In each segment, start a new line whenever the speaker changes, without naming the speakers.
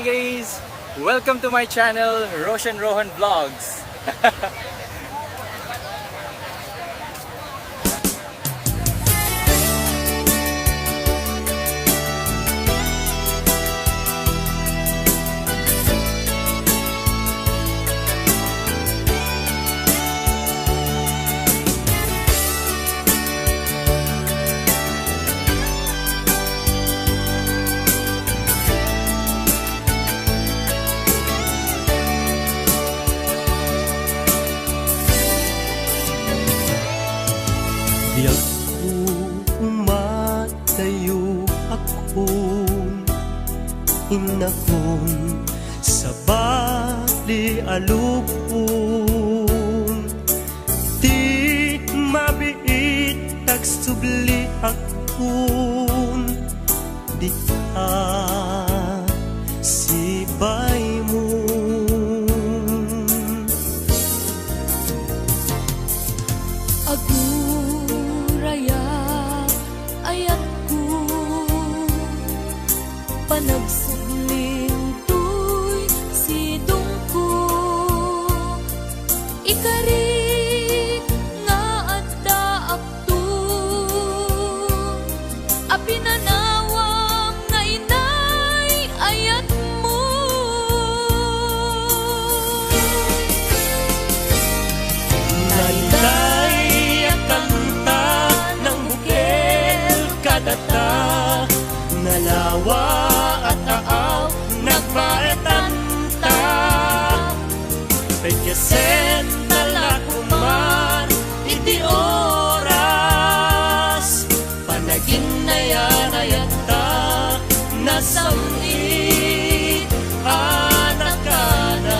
Guys, welcome to my channel, Roshan Rohan Vlogs.
Diyak ko umatayo akong inakong sa bali alupong di mabiit tagsubli akong di ka sibay mo.
Aguraya ayat ko panagsugling tuy sidong ko ikari nga adda akto apinanawang nga inay ayat mo.
Nailay ang kanta ng bukel kadata, nalawa at aaw nagpaetanta. Pagkasen talakuman iti oras, panagin na yan ayata nasamit anak ka na.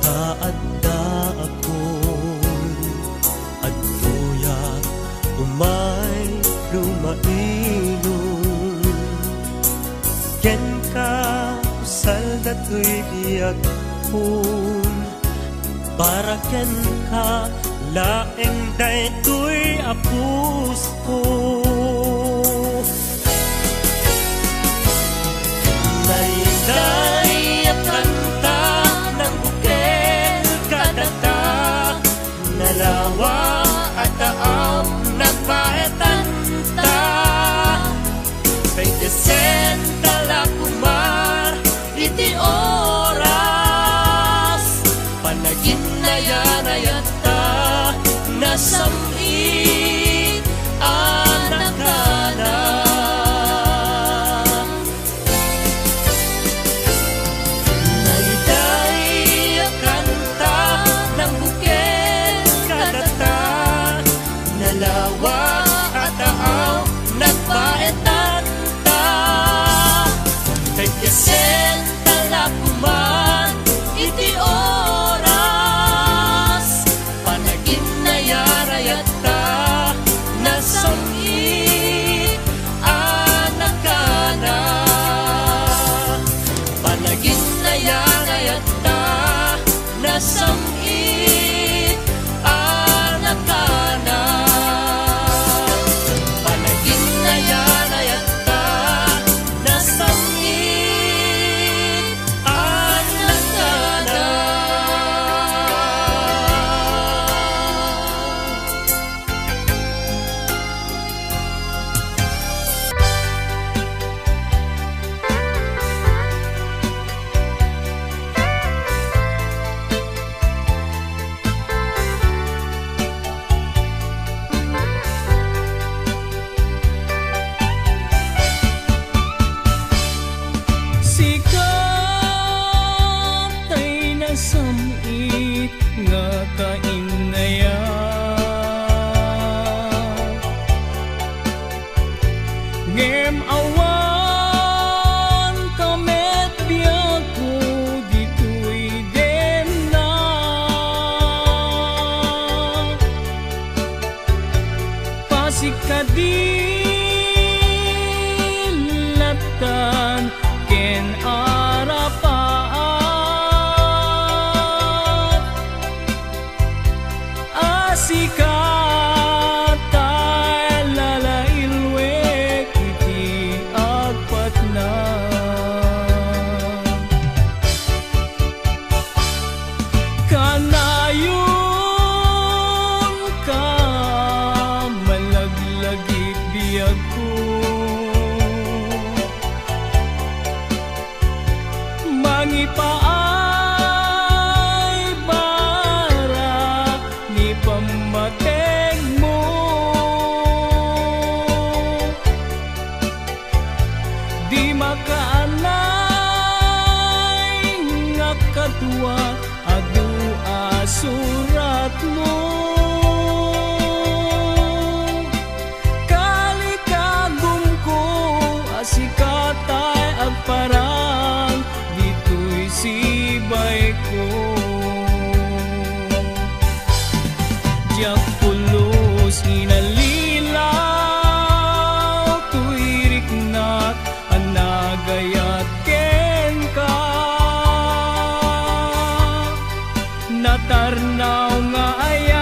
Taadda akong agtuya umay lumailong ken ka usal datoy biag kun para ken ka laeng daytoy apus ko. Nailay ang kanta ng bukel kadata, nalawa at taaw nagpaetanta. Pagkasen talakumar iti oras, panagin na yan ayata nasamit anak ka na. Nailay ang kanta ng bukel kadata, nalawa at taaw nagpaetanta. Pagkasen talakuman iti oras, panagin na yan ayata nasamit anak ka na. Panagin na yan ayata nasamit anak ka na. Panagin na yan ayata nasamit anak ka na.
Sikat ay nasamit nga kainaya asikadilatan ken arapaat asikatay lalailwe kiti agpatna kanayon ka malaglagit biyag ko mangipaay bara ni pamateg mo di makaanay nga kadwa adu asurat mo kalikagum ko asikatay agparang dito'y sibay ko diyak pulos inalilaw tuirik na't anagayat ken ka natarnaw nga ayat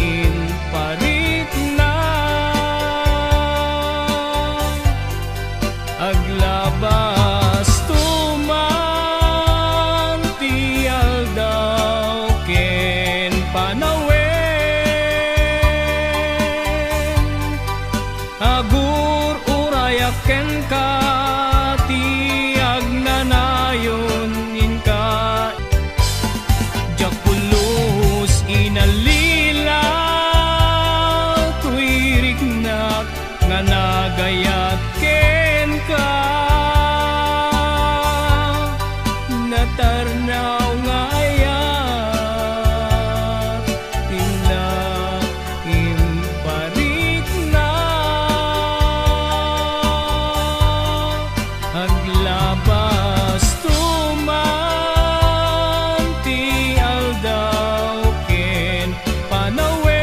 in parit na aglabas tuman tial daw ken panawen agur urayak ken ka tiag nanayon inka jak pulos inalilaw tuirik nak nga nagayat ken ka natarnaw nga ayat tina imparit na aglabas tuman tial daw ken panawen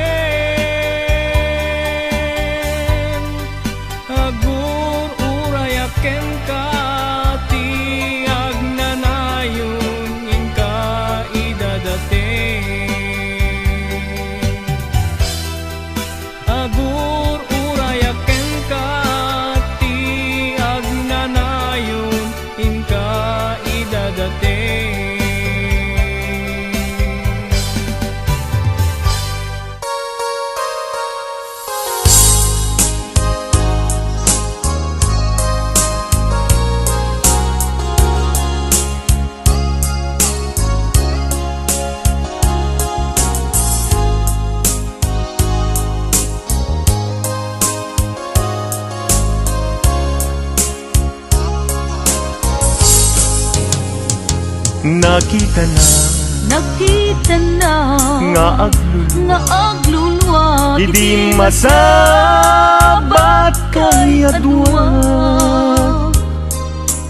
agur urayak ken ka tiag nanayon inka idadating agur urayak ken ka tiag nanayon inka idadating
Nakita na
nga aglulwa
Idi masabat kay adwa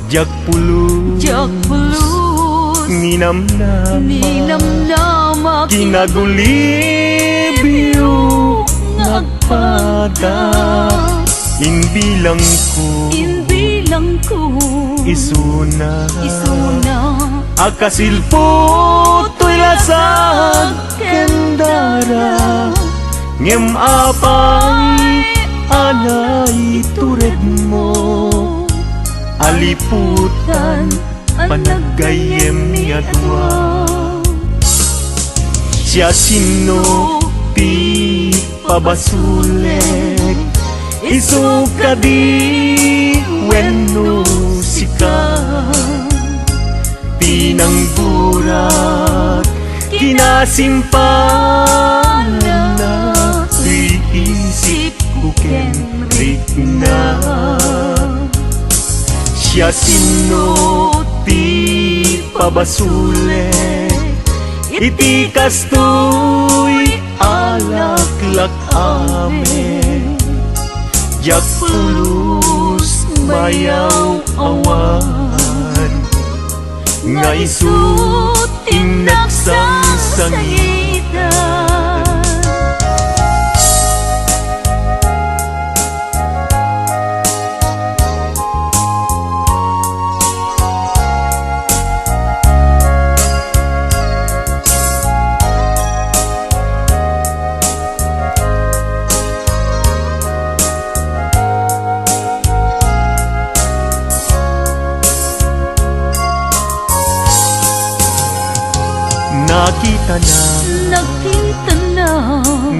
Jak pulus
ninamnama
Kinagulibyo Nagpada Inbilang ko Isuna Akasilpo to'y lasag kendara Ngem apay alay tured mo Aliputan panagayem niya dua Siya sino ti pabasulek Isuka di wenno sika Pinangburat kinasimpanan na Iisip ko kenrik na Siya sino ti pabasulek Iti kastoy alaklak amen Jak pulus bayaw awan Nga isut inagsang sangita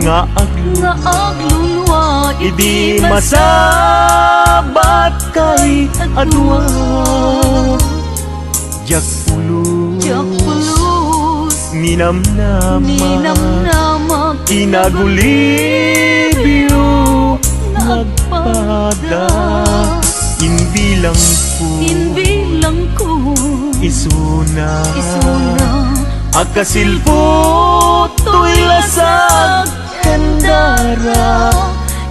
nga
nga aglulwa
Idi masabat kay adwa Jak
Jakpulus
ninamnama
Ninamnama
Kinagulibyo nagpada Inbilang po
Inbilang ko
Isuna Akasilpo to'y lasag Kandara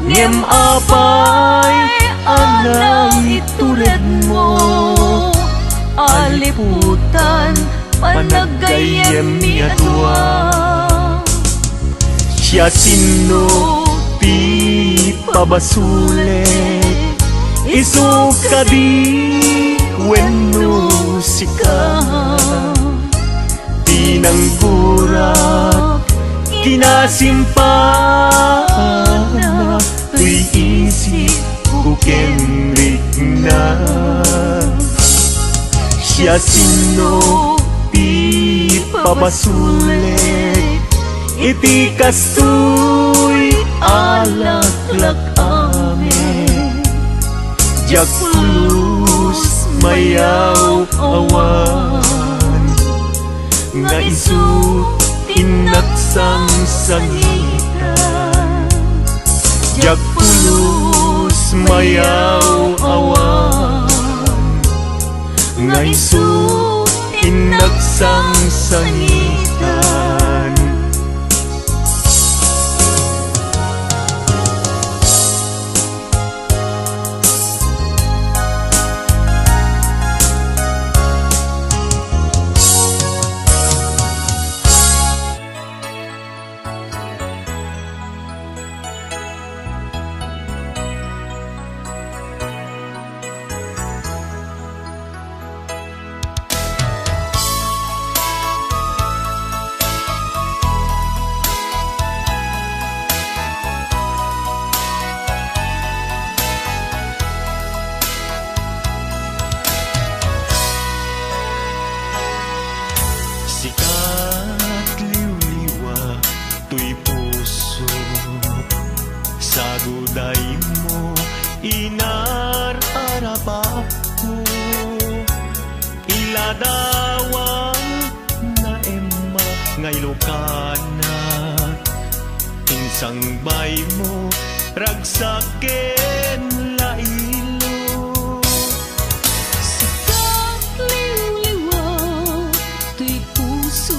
Niem apay Anang itured mo
Aliputan Panagayem mi adwa
Siya sino ti pabasulet Isuka di wenno sika Tinanggurat kinasimpana Tuy isip kukenrik na Siya sino ti pabasulet Iti kastoy alaklak amin Jakpulus mayaw awan Nga isu tinaksang sangitan Jakpulus mayaw awan Nga isu tinaksang sangitan Sikat liw-liwa tuy puso Sa guday mo inar-arabak ko Iladawang na emma ngay lokana Insang bay mo ragsaken lailo
Sikat liw-liwa Tuy puso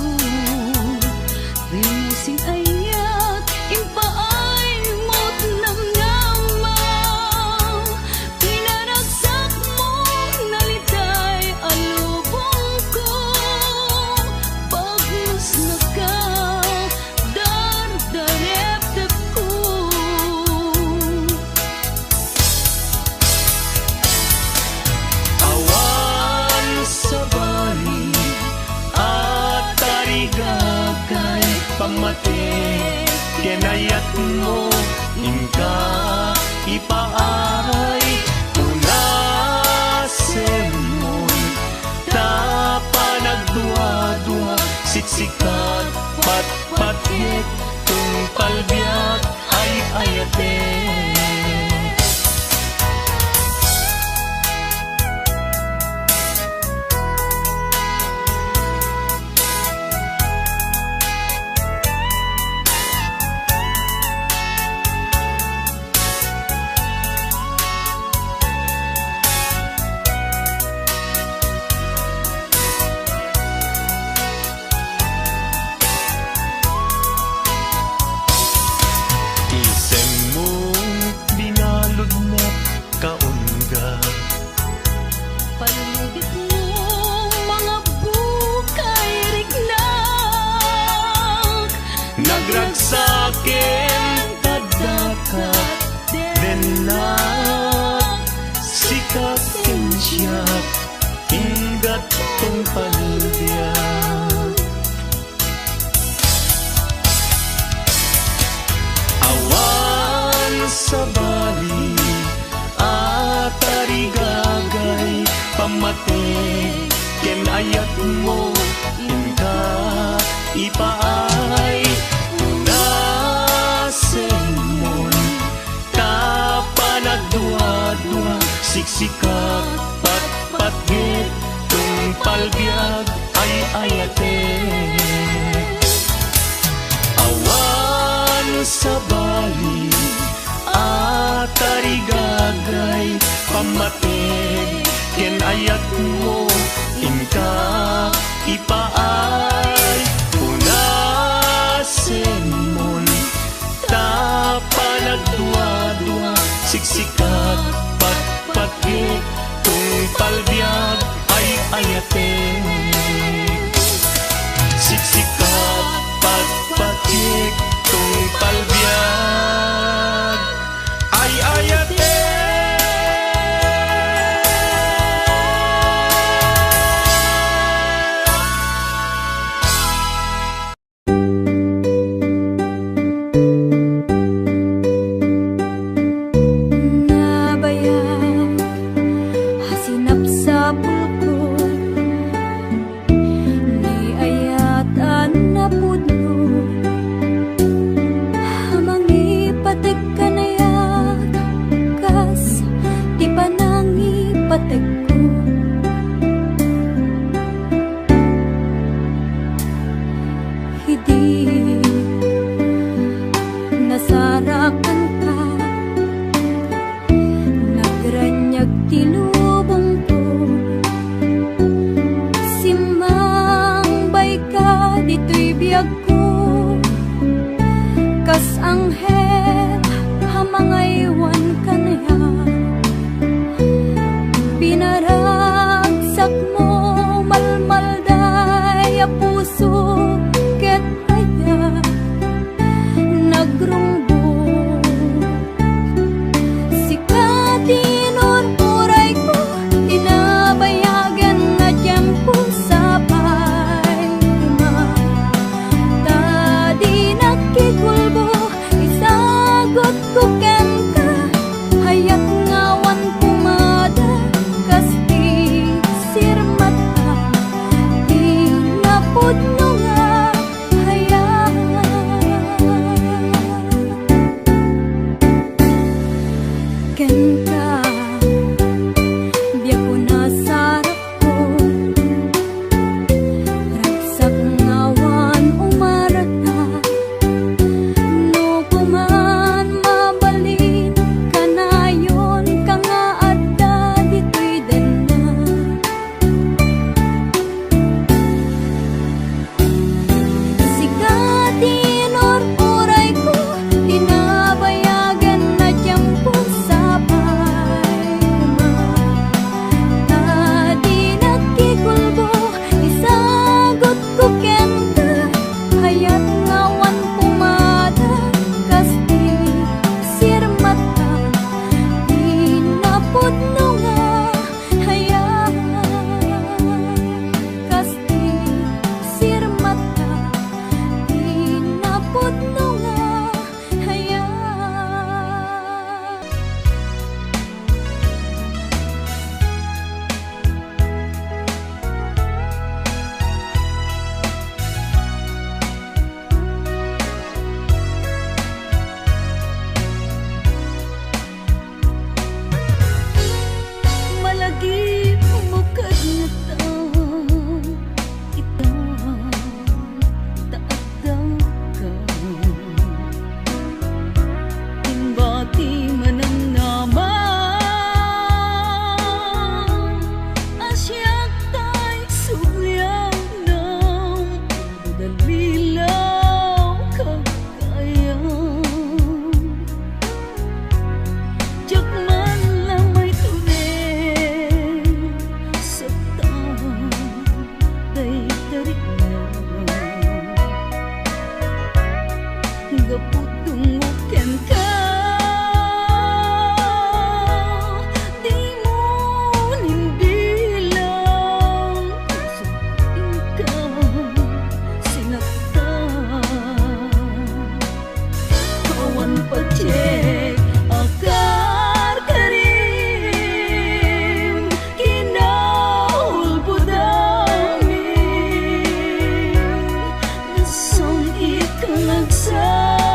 Rimusing ayat Impaay mo't namnamaw Pinaragsak mo Nalitay alubong ko Pagmus na ka Dardarep-dep ko
Awan sa bali at tarigagay pamate Kinayat mo ingka ipaay Unasen mo'y tapanagdua-dua Sitsikat pat-patyek tung palbiyak ay ayate Isem mo binalod na kaunga
Palugit mo mga bukay rignak
Nagragsaken kadakat denak Sikat kensyak ingat tong palbiyak Awan sa bali at tarigagay pamate Kinayat mo inka ipaay siksikat patpatgit tung palbiag ay ayate. Awan sa bali at tarigagay pamatig ken ayat mo inka ipaay punasen mon tapanagdua-dua siksikat patpatgit tung palbiag ay ayate. Siksikat patpatgit tung palbiag ay ayate.
Nabayag, hasinap sa pulko, ni ayatan na pudno. Hamangi patek kanayag, kas di panangi patek ko. Hidi nasarakan ka, nagranyag tilubong ko. Simangbay ka, dito'y biyag ko. Kas anghel, hamangaywan ka na yan. Pinaragsak mo, malmalday a puso, ket aya nagrungbo. Sikatin uray ko, tinabayagan na tiyempo sabay uma. Tadi nakikulbo, isagot ko ken ka, hayat ngawan pumada, kasti sirmata, di napudno nga hayat. Ken ka, biya ko nasarap ko, ragsak ngawan umarata. No kuman mabalin, kanayon ka nga adda, dito'y denna. Sikatin uray ko, tinabayagan na tiyempo sabay uma. Tadi nakikulbo, isagot ko ken ka, hayat ngawan pumada, kasti sirmata, di napudno nga hayat. Kasti sirmata, di napudno nga hayat. Malagi umukad na taon, itong taagdaw ka. Timbati man ang naman, asyak tay sulyang ng dalilaw kagayang. Diyak man lang may tunay sa taon, day tarik na. Gaputong ken ka, di mo nimbilang, kusog ka sinaktan. Kawan patyek akar karim, kinaulbudamin, nasong ikang nagsalita.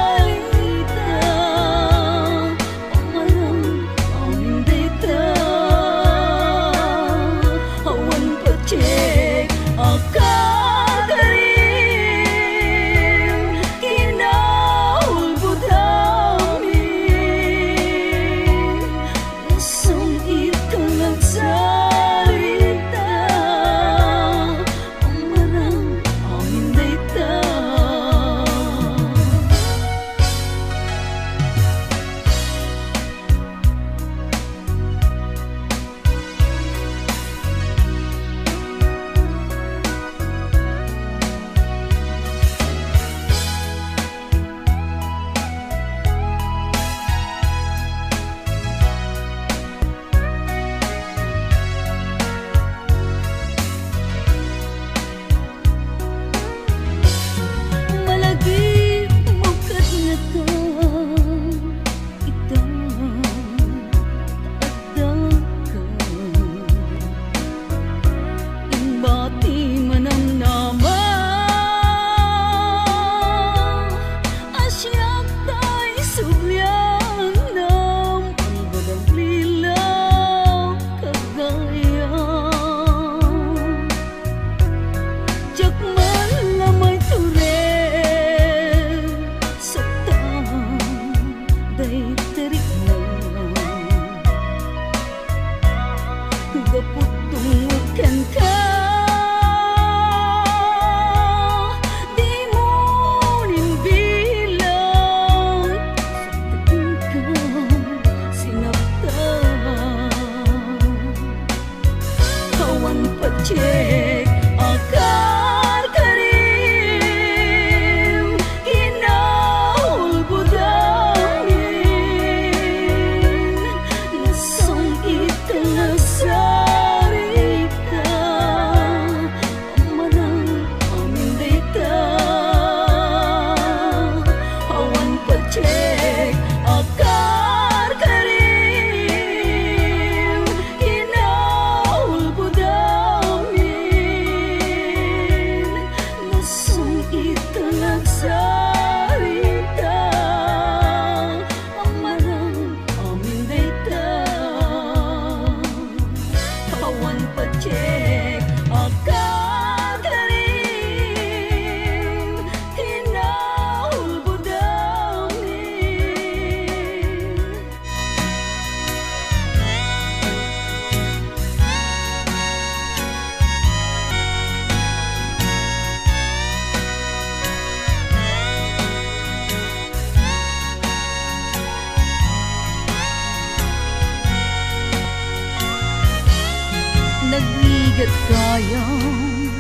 ket kayang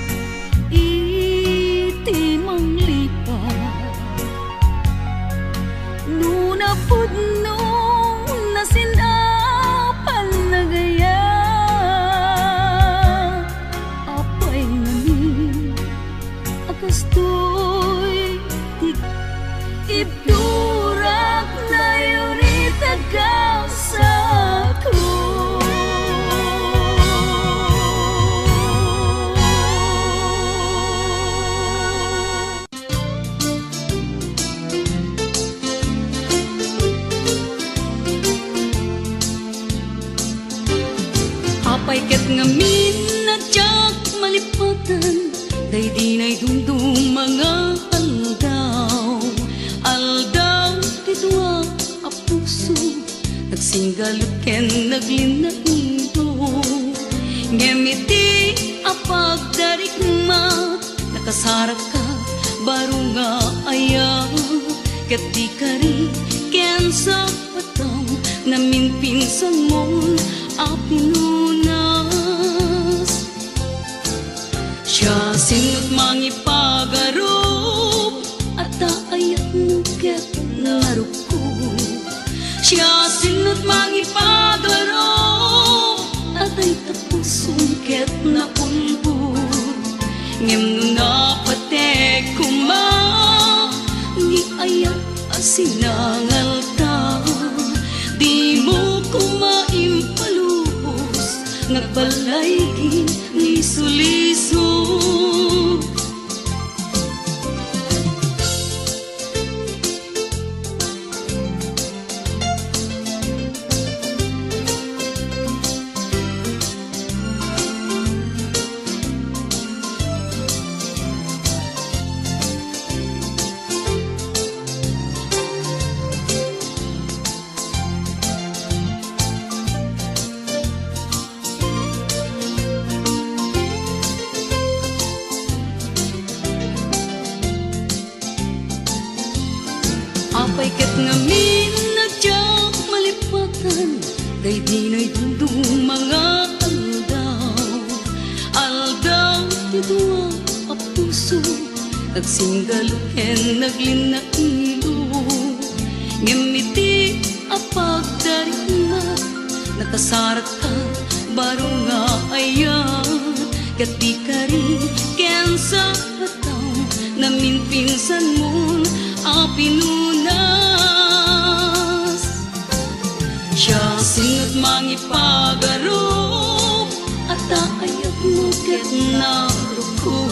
iti manglipat nuna pudno nasinapan na gaya apay ngani akastoy ibdurak na yun itagaw sa ako.
Apay ket ngamin na tiyak malipatan day di na'y dumdum mga aldaw. Aldaw tidwa a puso nagsinggalot ken naglinailo. Ngemiti a pagdarikma nakasarak ka baro nga aya ket di kari ken sa pataw namin pinsan mo a pinunas. Siya sinot mangipagarop at ayat mo ket naruko. Siya sinot mangipagarop at ay tapusong ket napulbo. Ngem no napatek kuma ni ayat asinangal ta. Di mo kumaimpalubos nagbalay ni sulisog. Apay ket ngamin na tiyak malipatan day di na'y dumdum mga aldaw. Aldaw tidwa a puso nagsinggalot ken naglinailo. Ngemiti a pagdarikma nakasarak ka baro nga aya ket di kari ken sa pataw namin pinsan mo a pinunas. Siya sinot mangipagarop at ayat mo ket naruko.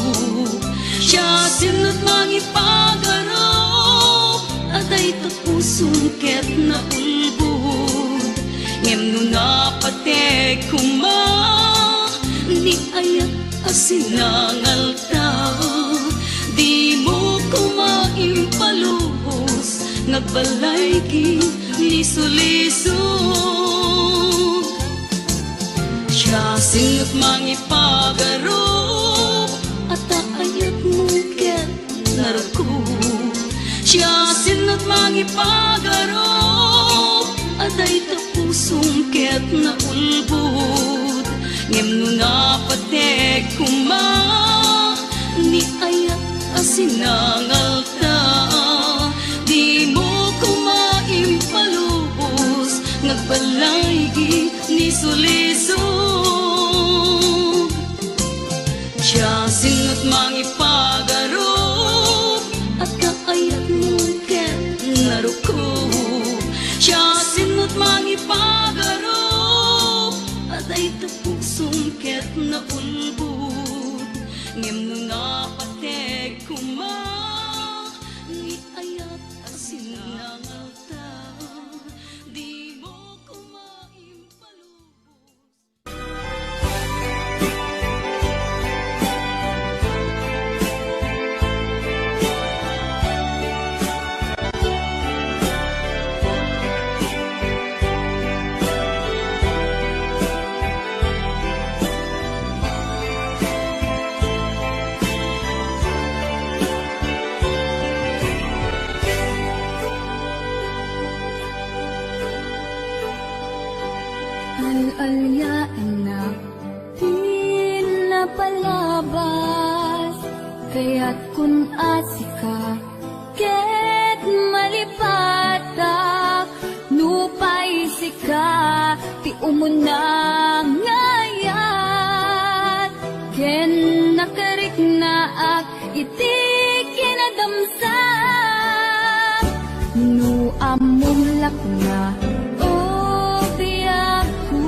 Siya sinot mangipagarop at ay tapusong ket naulbod. Ngem no napatek kuma ni ayat asinangal ta. Di mo kumaimpalubos nagbalay ni sulisog. Siya sinot mangipagarop at ayat mo ket naruko. Siya sinot mangipagarop at ay tapusong ket naulbod. Ngem no napatek kuma ni ayat asinangal ta. Di mo kumaimpalubos nagbalay ni sulisog. Siya sinot mangipagarop at kaayat mo ket naruko. Siya sinot mangipagarop at ay tapusong ket naulbod. Ngem no napatek kuma ni ayat asinangal ta. Di mo kumaimpalubos.
Al-alyain na tila palabas, kaya't kun asika, ket malipatak, nupay sika, ti umuna ngayat, ken nakarik na ak, iti kinadamsak, nu among lakna, o biyak ko,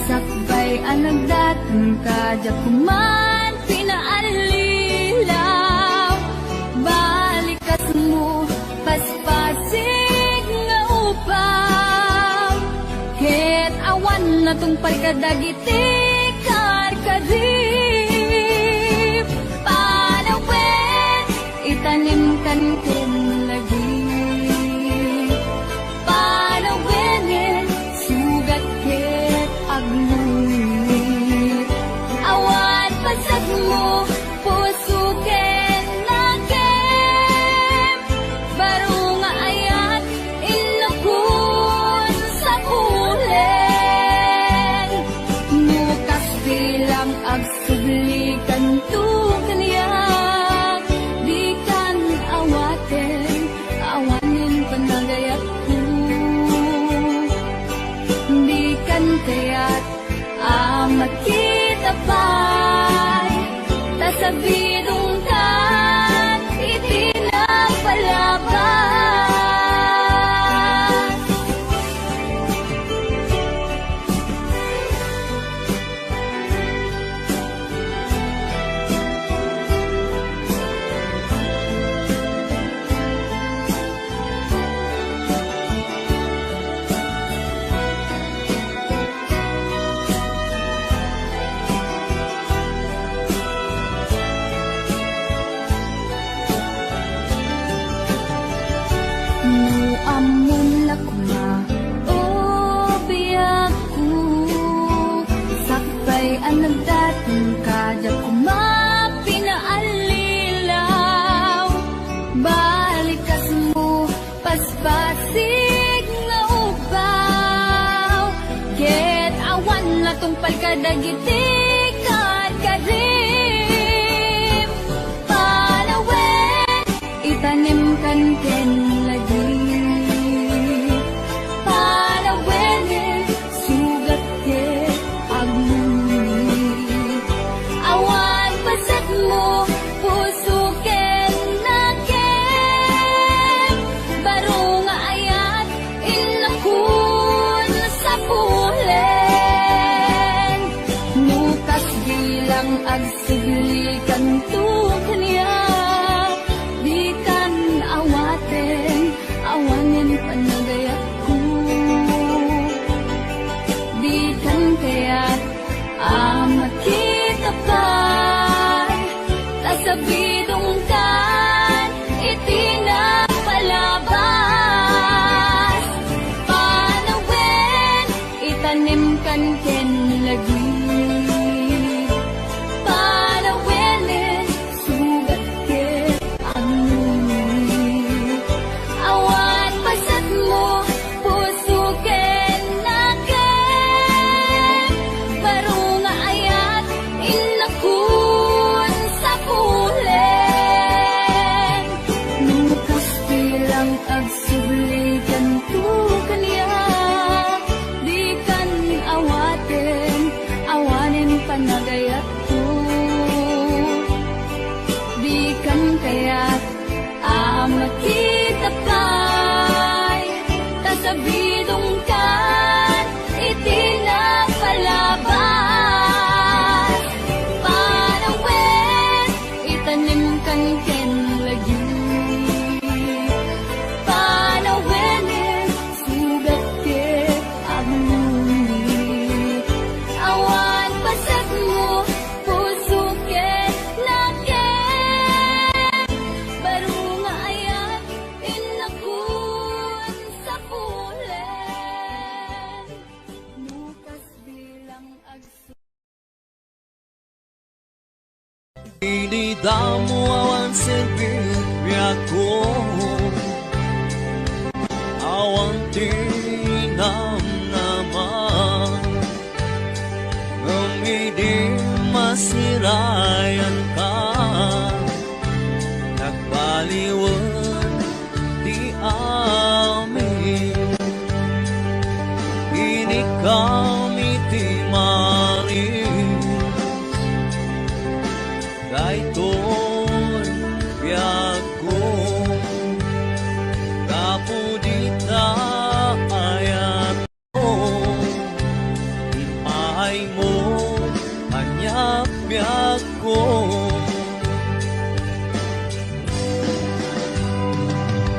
sakbay ang nagdatang kadya kuman, pinaalilaw, balikas mo, paspasig nga upaw, ket awan na tungpal kadagiti, karkadip, panawin, itanim kan ken lagi, panawin, sugat ket agluwi, awan pasag mo, puso ken nakem, baro nga ayat, inakun sa kulen, nukas bilang agsublikan tu kaniyak, di kan awaten, awanin panagayat ko, di kan kaya't amat kita pa'y tasabidong kan itinapalabas. Nu amon lakuna, o biyak ko, sakbay ang nagdatang kadya kuma, pinaalilaw, balikas mo, paspasig nga upaw, ket awan na tungpal kadagiti, karkadim, panawin, itanim kan ken lagi, panawin, sugat ket agluwi, awan pasag mo, puso ken nakem, baro nga ayat, inakun sa kulen, nukas bilang agsublikan tu kaniyak, di kan awaten, awanin panagayat ko, di kan kaya't amat kita pa'y tasabidong kan itinapalabas, panawin, itanim kan ken lagi, panawin, sugat ket agluwi, awan pasag mo, puso ken nakem, baro nga ayat, inakun sa kulen, nukas bilang agsublikan tu kaniyak, di kan awaten, awanin panagayat ko, di kan kaya't amat kita pa'y tasabidong kan itinapalabas, panawin, itanim kan ken lagi, panawin, sugat ket agluwi, awan pasag mo, puso ket nakem, baro nga ayat, inakun sa kulen, nukas bilang
Inidamo awan servir ko, awan tinam naman, umidim dayan ka nagbaliwan di amin ini kami ti maris daytoy biag ko kapudita ayat ko ipahay mo hanyak biag ko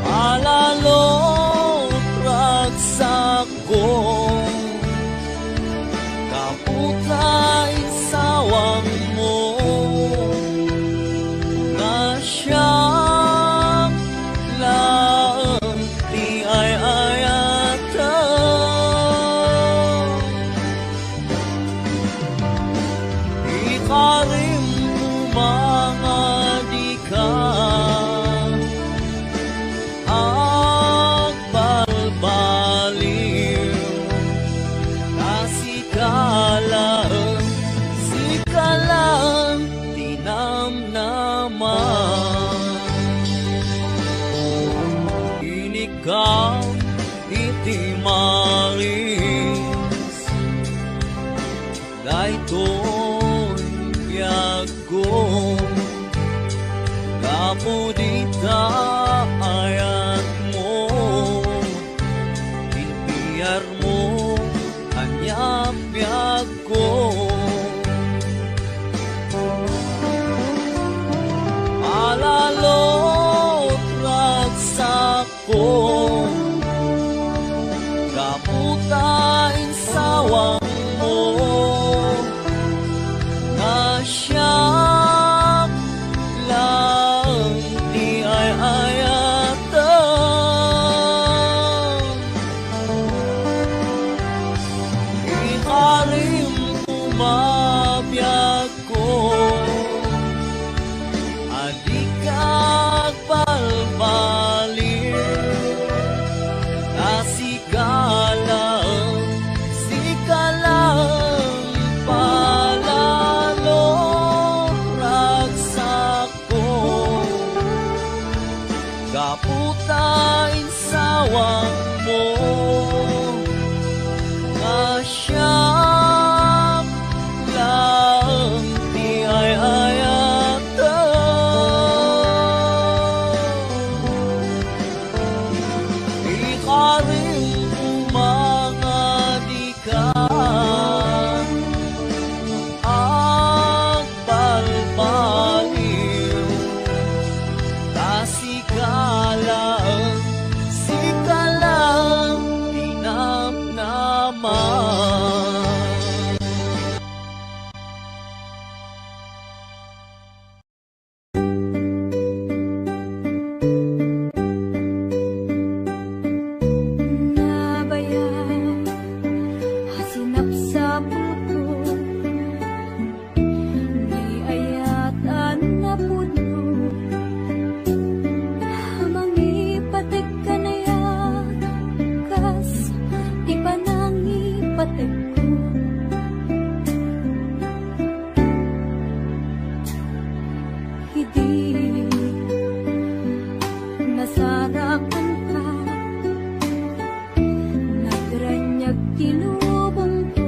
alalo ragsak ko kaputay sawang mo na siyang lang di ay ayatan ikarim mga di ka agbalbaliw sikalang tinamnaman inikam iti maris daytoy biag ko kapudita ayat mo pinpiyar mo anyap biag ko alalot ragsak ko kaputain sawang mo na siyang lang di ay ayatan ikarim umabiyag ko adikag balbaliw sikalang palalo ragsak ko kaputain sawang mo asyam lang di ay ayatan ikarim mga di ka agbalbaliw sikalang tinamnaman
Nabaya, hasinap sa puto, di ayatan na puno. Mangipatek ka na yan, kas di pa nangipatek ko. Hindi nasarakan ka, nagranyag tinubong ko.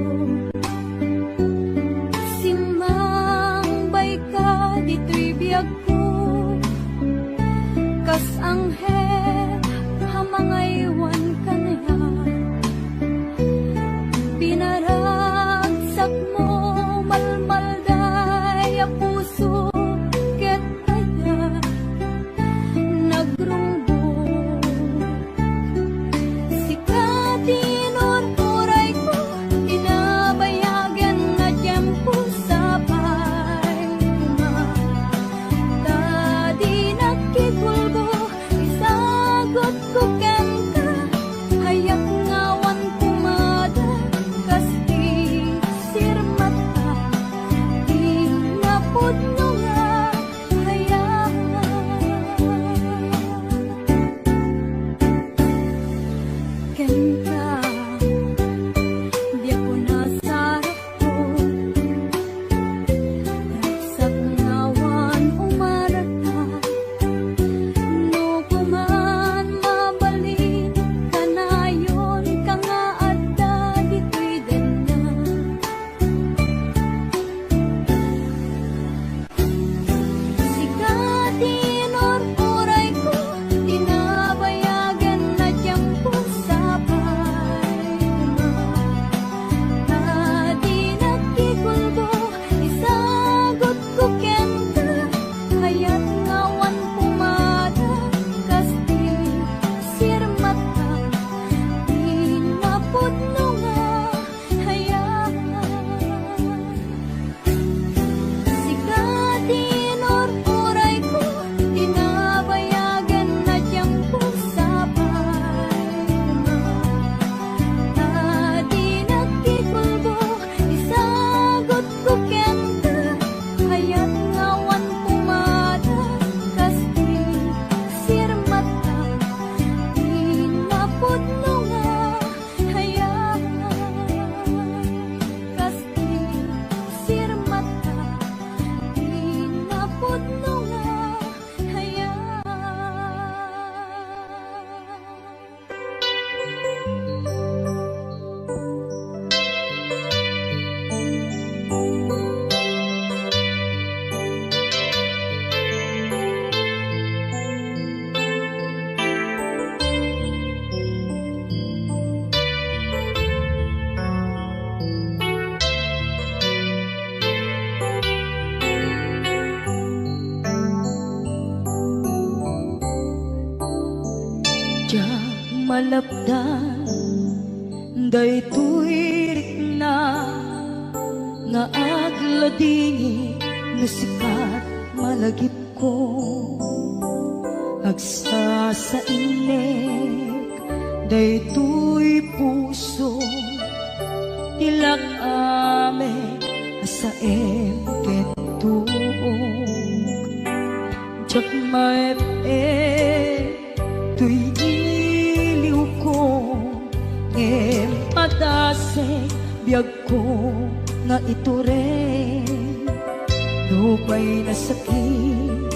Simbay ka dito'y biyag ko, kas anghel hamangaywan ka na yan. Pinaragsak mo malmalday a puso ket kaya nagrungbo sikatin uray ko inabayagan na tiyempo sabay kuma tadi nakikulbo isagot ko ken ka hayak ngawan kumada kas di sirmat ka di napudno nga hayangan ken ka di ako nasarap ko ragsak malapdan daytoy rikna nga agladingi nga sikat malagip ko agsa sa inek daytoy puso tilak ame asaem kentuog jak maep tuy iliw ko ngem adase biyag ko nga ito rin lupay na sakit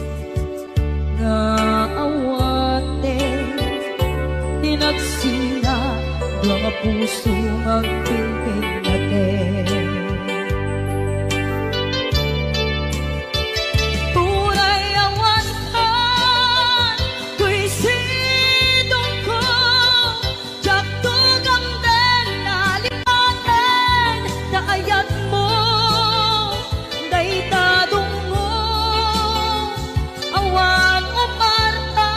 nga awate tinagsina mga puso magpilpil natin tunay awantan tuy sidong ko jak tugang den nalipaten naayat mo daytadong mo awan umarta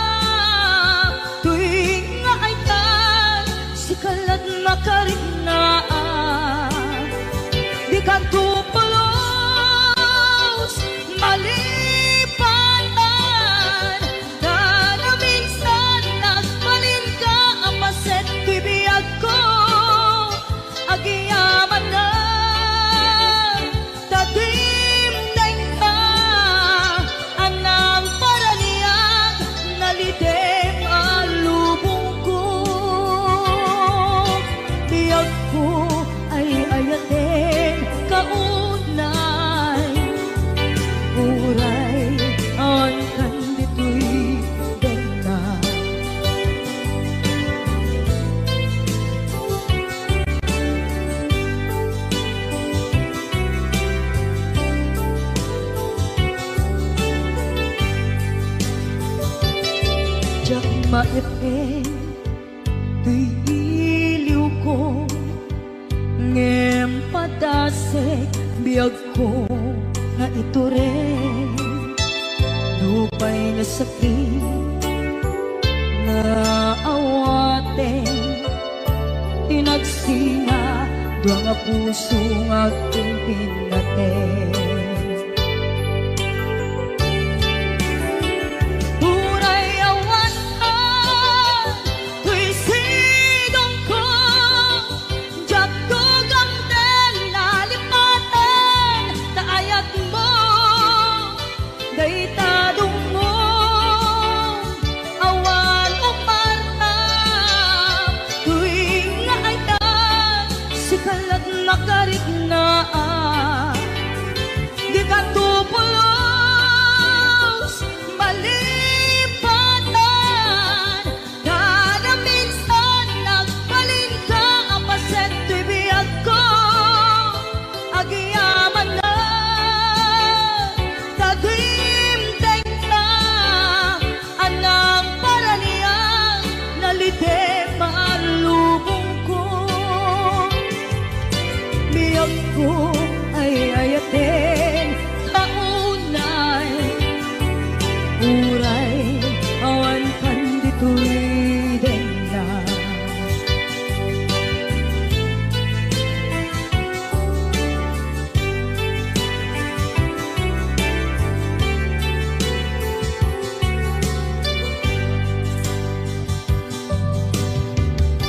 tuy nga aytan sikalat makarinaan di ka tupulos malipatan na minsan nagbalin ka ang maset bibiyag ko agiyaman na tadim na ka anang paraniyak nalidem alubong ko biyag ko ay ayatin kaunay uray ang kandito'y dena jak maepe tuy iliw ko ngem padasek biyag ko nga ito rin lupay na sakit nga awate tinagsinga duwa nga puso nga aking pinate